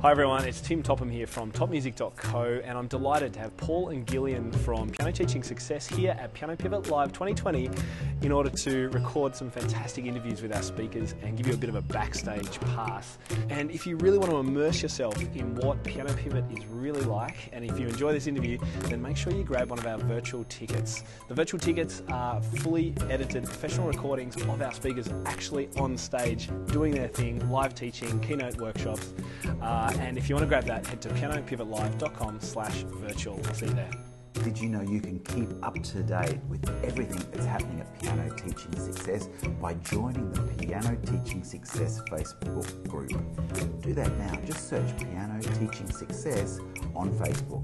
Hi everyone, it's Tim Topham here from topmusic.co, and I'm delighted to have Paul and Gillian from Piano Teaching Success here at Piano Pivot Live 2020 in order to record some fantastic interviews with our speakers and give you a bit of a backstage pass. And if you really want to immerse yourself in what Piano Pivot is really like, and if you enjoy this interview, then make sure you grab one of our virtual tickets. The virtual tickets are fully edited professional recordings of our speakers actually on stage doing their thing, live teaching, keynote workshops. And if you want to grab that, head to pianopivotlive.com/virtual. I'll see you there. Did you know you can keep up to date with everything that's happening at Piano Teaching Success by joining the Piano Teaching Success Facebook group? Do that now. Just search Piano Teaching Success on Facebook.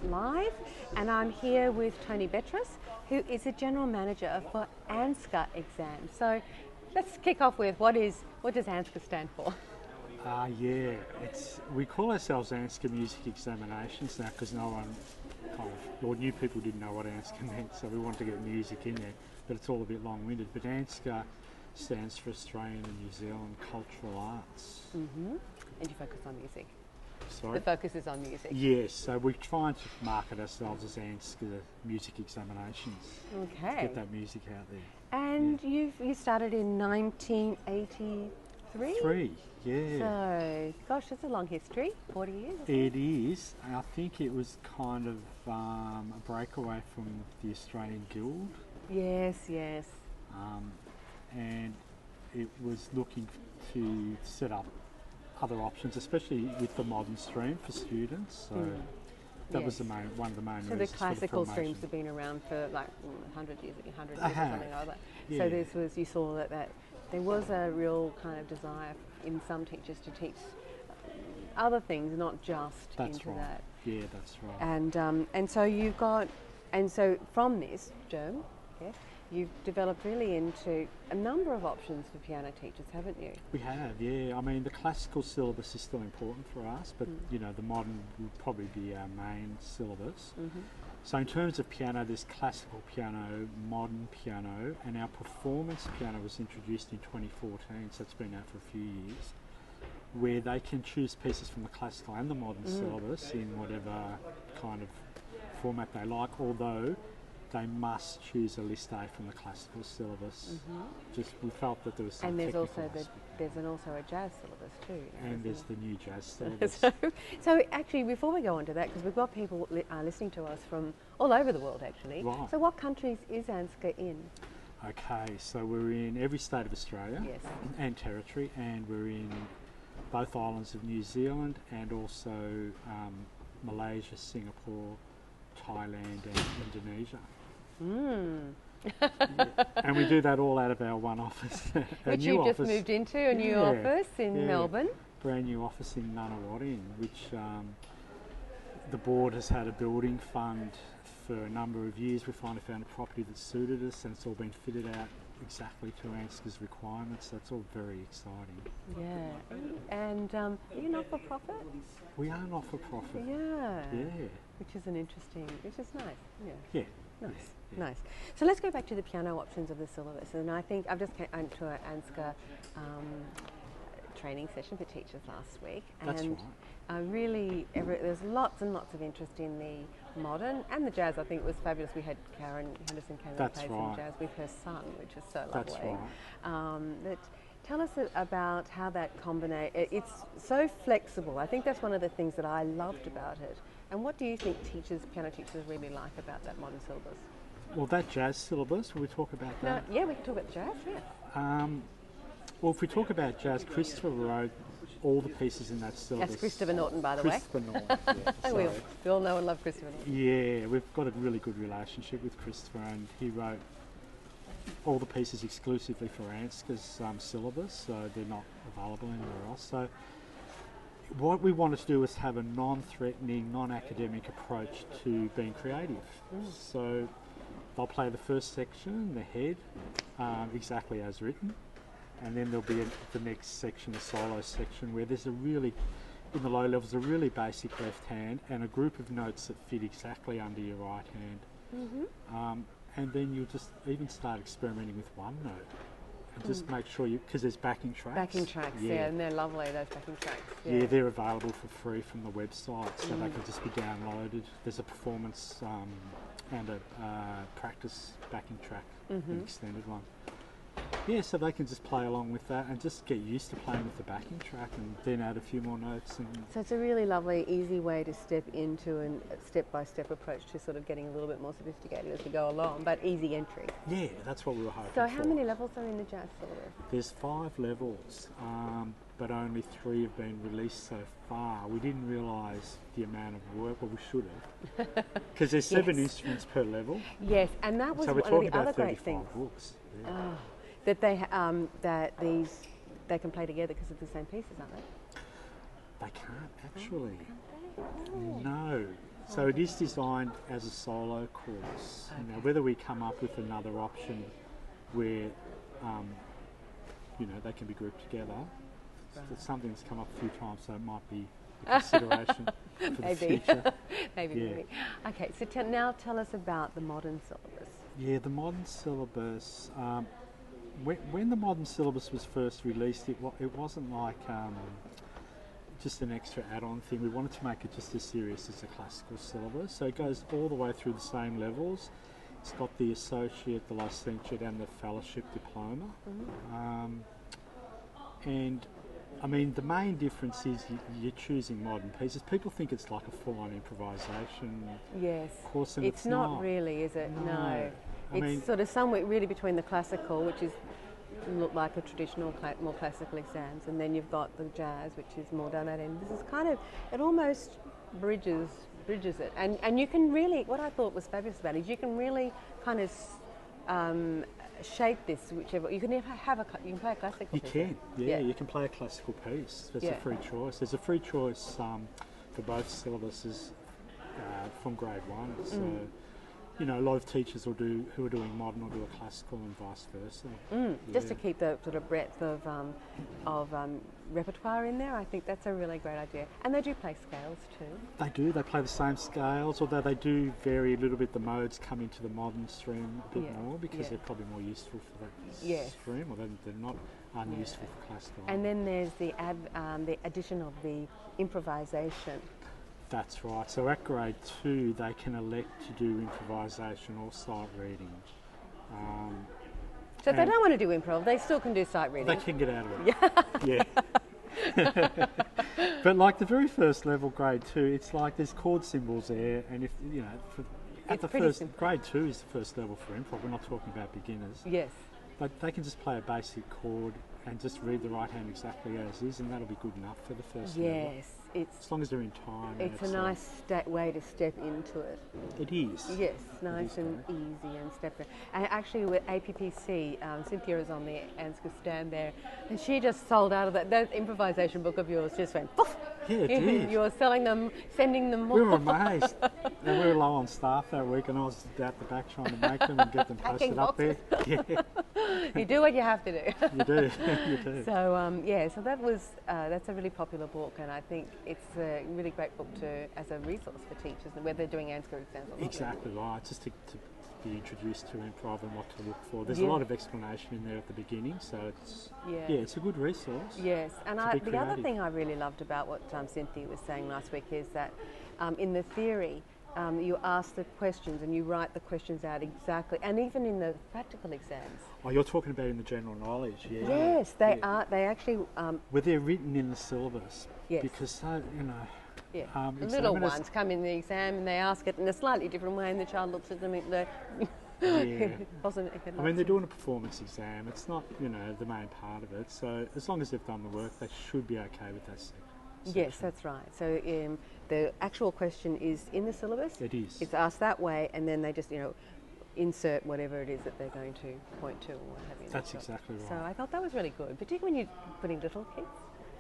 Live, and I'm here with Tony Betros, who is a General Manager for ANZCA exams. So let's kick off with what does ANZCA stand for? We call ourselves ANZCA Music Examinations now because new people didn't know what ANZCA meant, so we wanted to get music in there, but it's all a bit long-winded. But ANZCA stands for Australian and New Zealand Cultural Arts. Mm-hmm. And you focus on music? Sorry? The focus is on music. Yes, so we're trying to market ourselves as ANZCA Music Examinations. Okay. To get that music out there. And you started in 1983? Yeah. So, gosh, that's a long history, 40 years. It is. I think it was kind of a breakaway from the Australian Guild. Yes. And it was looking to set up other options, especially with the modern stream for students. So that was one of the main reasons. So the classical streams have been around for like 100 years or something like that. Yeah. So you saw that there was a real kind of desire in some teachers to teach other things, not just that's into right. that. Yeah, that's right. And so from this germ, you've developed really into a number of options for piano teachers, haven't you? We have, yeah. I mean, the classical syllabus is still important for us, but the modern would probably be our main syllabus. Mm-hmm. So in terms of piano, there's classical piano, modern piano, and our performance piano was introduced in 2014, so it's been out for a few years, where they can choose pieces from the classical and the modern syllabus in whatever kind of format they like, although they must choose a list A from the classical syllabus. Mm-hmm. We felt that there was some technical aspect. There's also a jazz syllabus too. And there's the new jazz syllabus. so actually, before we go on to that, because we've got people listening to us from all over the world actually. Right. So what countries is ANZCA in? Okay, so we're in every state of Australia and territory, and we're in both islands of New Zealand and also Malaysia, Singapore, Thailand and Indonesia. And we do that all out of our one office. Which you just moved into, a new office in Melbourne. Brand new office in Nunawading, which the board has had a building fund for a number of years. We finally found a property that suited us, and it's all been fitted out exactly to ANZCA's requirements. So it's all very exciting. Yeah. And are you not-for-profit? We are not-for-profit. Yeah. Which is nice. Yeah. Nice. So let's go back to the piano options of the syllabus. And I think I've just came to an ANZCA training session for teachers last week. That's and right. There's lots and lots of interest in the modern and the jazz. I think it was fabulous. We had Karen Henderson came and played some jazz with her son, which is so lovely. That's right. But tell us about how that combination, it's so flexible. I think that's one of the things that I loved about it. And what do you think piano teachers really like about that modern syllabus? Well, that jazz syllabus, will we talk about that? Yeah, we can talk about jazz, Well, if we talk about jazz, Christopher wrote all the pieces in that syllabus. That's Christopher Norton, by the Christopher Norton, we all know and love Christopher Norton. Yeah, we've got a really good relationship with Christopher, and he wrote all the pieces exclusively for ANZCA's syllabus, so they're not available anywhere else. So what we wanted to do was have a non-threatening, non-academic approach to being creative. So they'll play the first section, the head, exactly as written, and then there'll be the next section, the solo section, where there's in the low levels, a really basic left hand and a group of notes that fit exactly under your right hand. and then you'll just even start experimenting with OneNote. And just make sure because there's backing tracks. Backing tracks, yeah, and they're lovely, those backing tracks. Yeah, they're available for free from the website, so they can just be downloaded. There's a performance and a practice backing track, an extended one. Yeah, so they can just play along with that and just get used to playing with the backing track and then add a few more notes. And so it's a really lovely, easy way to step into a step-by-step approach to sort of getting a little bit more sophisticated as we go along, but easy entry. Yeah, that's what we were hoping So for. how many levels are in the jazz syllabus? There's 5 levels, but only 3 have been released so far. We didn't realise the amount of work, well we should have, because there's 7 instruments per level. Yes, and that was So we're one talking of the other about great 35 things. books. Yeah. Oh, that they can play together because of the same pieces, aren't they? They can't actually. No. So it is designed as a solo course. Okay. Now, whether we come up with another option where, they can be grouped together, it's something that's come up a few times, so it might be a consideration for the future. Maybe. Okay, so now tell us about the modern syllabus. Yeah, the modern syllabus. When the modern syllabus was first released, it wasn't like just an extra add-on thing. We wanted to make it just as serious as the classical syllabus. So it goes all the way through the same levels. It's got the associate, the licentiate, and the fellowship diploma. And I mean, the main difference is you're choosing modern pieces. People think it's like a full-on improvisation course, and it's not really, is it? No. It's sort of somewhere really between the classical, which is look like a traditional, more classical exams, and then you've got the jazz, which is more done at end. This is kind of, it almost bridges it, and you can really, what I thought was fabulous about it is you can really kind of shape this whichever. You can you can play a classical piece. You can play a classical piece. It's a free choice. There's a free choice for both syllabuses from grade 1. So a lot of teachers who are doing modern will do a classical and vice versa. Just to keep the sort of breadth of repertoire in there, I think that's a really great idea. And they do play scales too. They do. They play the same scales, although they do vary a little bit. The modes come into the modern stream a bit more because they're probably more useful for that stream, or they're not unuseful for classical. And then there's the addition of the improvisation. That's right. So at grade 2, they can elect to do improvisation or sight reading. So if they don't want to do improv, they still can do sight reading. They can get out of it. But like the very first level, grade 2, it's like there's chord symbols there, and if grade 2 is the first level for improv. We're not talking about beginners. Yes. But they can just play a basic chord and just read the right hand exactly as is, and that'll be good enough for the first level. Yes, as long as they're in time. It's a nice way to step into it. It is. Yes, nice and easy and step in. And actually with APPC, Cynthia is on the ANZCA stand there, and she just sold out of that improvisation book of yours, just went poof! Yeah, it did. You were selling them, sending them more. We were amazed. And we were low on staff that week, and I was out the back trying to make them and get them posted up there. You do what you have to do. You do. You do. So so that's a really popular book, and I think it's a really great book as a resource for teachers, whether they're doing ANZCA exams or not. Exactly right. Just to be introduced to improv and what to look for. There's a lot of explanation in there at the beginning, so it's a good resource. Yes, and the other thing I really loved about what Cynthia was saying last week is that in the theory, you ask the questions and you write the questions out exactly, and even in the practical exams. Oh, you're talking about in the general knowledge, yeah. Yes, they are. They actually. Where they're written in the syllabus. Yes. Because the little ones come in the exam and they ask it in a slightly different way, and the child looks at them. I mean, they're doing a performance exam. It's not, the main part of it. So as long as they've done the work, they should be okay with that section. Yes, that's right. So the actual question is in the syllabus. It is. It's asked that way, and then they just, insert whatever it is that they're going to point to or what have you. That's exactly right. So I thought that was really good, particularly when you're putting little kids.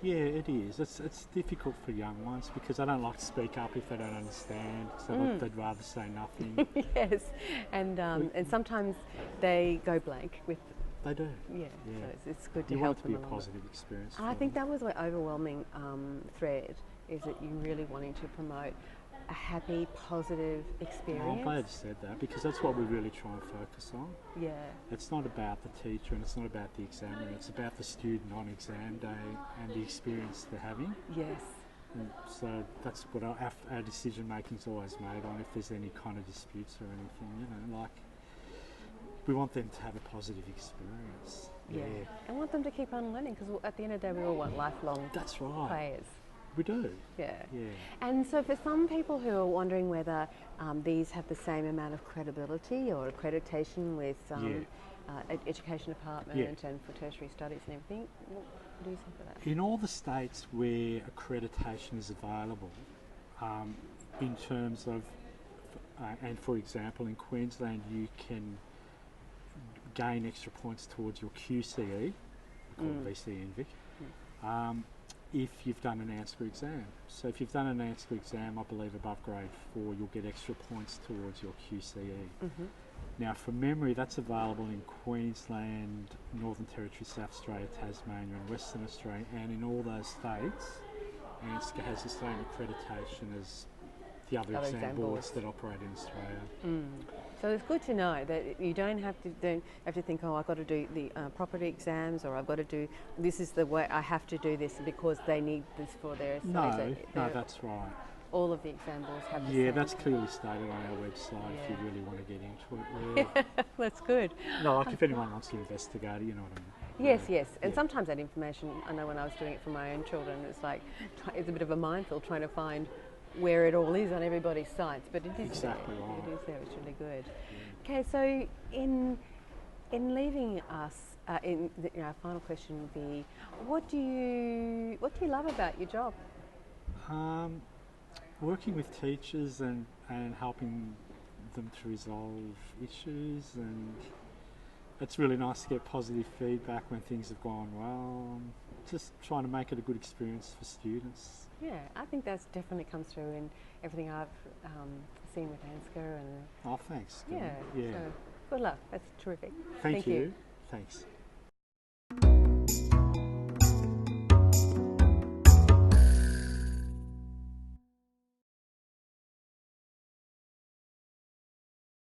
Yeah, it is. It's difficult for young ones because they don't like to speak up if they don't understand, so they'd rather say nothing. Yes, and sometimes they go blank with. They do. Yeah. So it's good to help them. You want it to be a positive experience. And I think that was the overwhelming thread, is that you're really wanting to promote a happy, positive experience. I'm glad you said that, because that's what we really try and focus on. Yeah. It's not about the teacher and it's not about the examiner, it's about the student on exam day and the experience they're having. Yes. And so that's what our decision making is always made on, if there's any kind of disputes or anything, you know, like we want them to have a positive experience. Yeah. And want them to keep on learning, because at the end of the day we all want lifelong That's right. players. We do. Yeah. Yeah. And so for some people who are wondering whether these have the same amount of credibility or accreditation with education department and for tertiary studies and everything, what do you think of that? In all the states where accreditation is available, in terms of, and for example in Queensland you can gain extra points towards your QCE, called VCE and VIC, if you've done an ANZCA exam. So if you've done an ANZCA exam, I believe above grade 4, you'll get extra points towards your QCE. Now from memory, that's available in Queensland, Northern Territory, South Australia, Tasmania and Western Australia, and in all those states, ANZCA has the same accreditation as the other exam boards that operate in Australia. So it's good to know that you don't have to think, oh, I've got to do the property exams, or I've got to do, this is the way I have to do this because they need this for their studies. No, that's right. All of the exam boards have the Yeah, same. that's clearly stated on our website if you really want to get into it. Yeah. That's good. No, like if anyone wants to investigate it, you know what I mean. Yes. And sometimes that information, I know when I was doing it for my own children, it's like, it's a bit of a minefield trying to find where it all is on everybody's sites, but it is exactly there. Right. It is there. It's really good. Okay, so in leaving us, our final question would be, what do you love about your job? Working with teachers and helping them to resolve issues, and it's really nice to get positive feedback when things have gone well. Just trying to make it a good experience for students. Yeah, I think that's definitely comes through in everything I've seen with ANZCA and. Oh, thanks. Yeah. Yeah. So good luck. That's terrific. Thank you. Thanks.